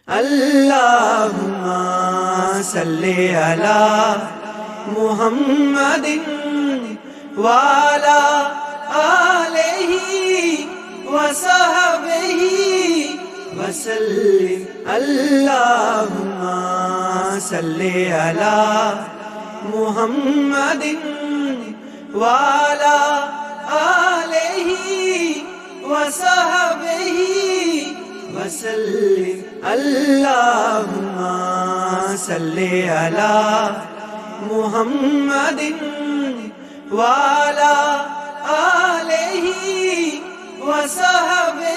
اللہم صلی علی محمد وعلی آلہ وصحبہ وسلم۔ اللہم صلی علی محمد وعلی آلہ وصحبہ وسلم۔ اللہم صلی علی محمد وعلی آلہ وصحبہ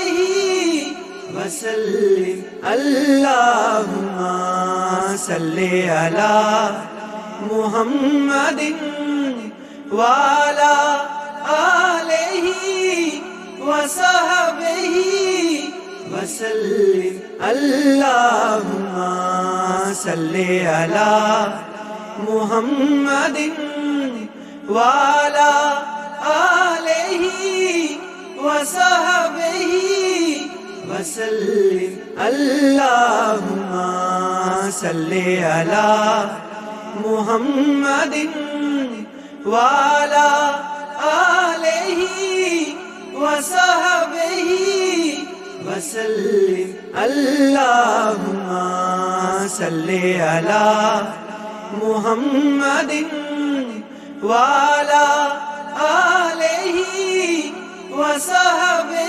وسلم۔ اللہم صلی علی محمد وعلی آلہ وصحبہ وسلم۔ اللہم صلی علی محمد وعلی آلہ وصحبہ وسلم۔ اللہم صلی علی محمد وعلی آلہ وصحبہ وسلم۔ اللہم صلی علی محمد وعلی آلہ وصحبہ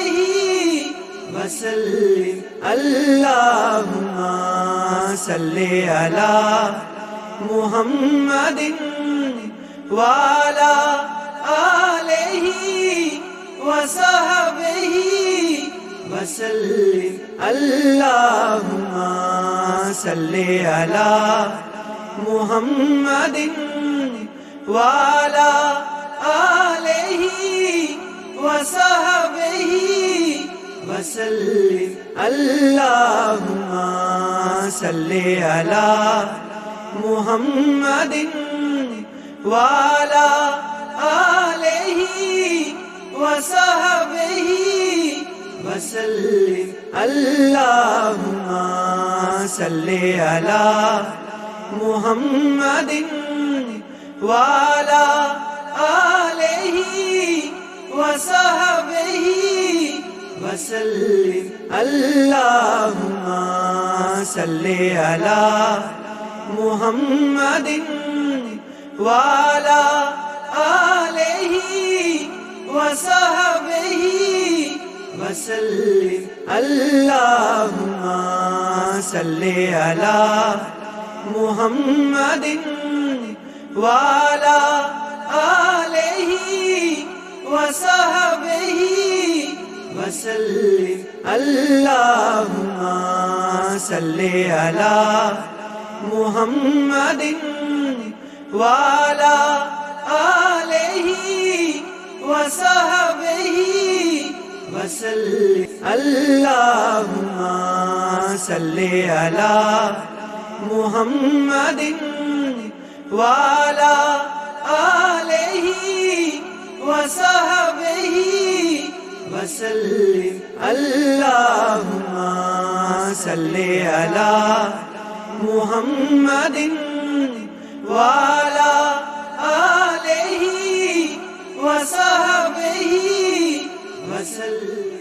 وسلم۔ اللہم صلی علی محمد وعلی آلہ وصحبہ وسلم۔ اللہم صلی علی محمد وعلی آلہ وصحبہ وسلم۔ اللہم صلی علی محمد وعلی آلہ وصحبہ وسلم۔ اللہم صلی علی محمد وعلی آلہ وصحبہ وسلم۔ اللہم صلی علی محمد وعلی آلہ وصحبہ وسلم۔ اللہم صلی علی محمد وعلی آلہ وصحبہ وسلم۔ اللہم صلی علی محمد وعلی آلہ وصحبہ وسلم۔ اللہم صلی علی محمد وعلی آلہ وصحبہ وسلم۔ اللہم صلی علی محمد وعلی آلہ وصحبہ وسلم۔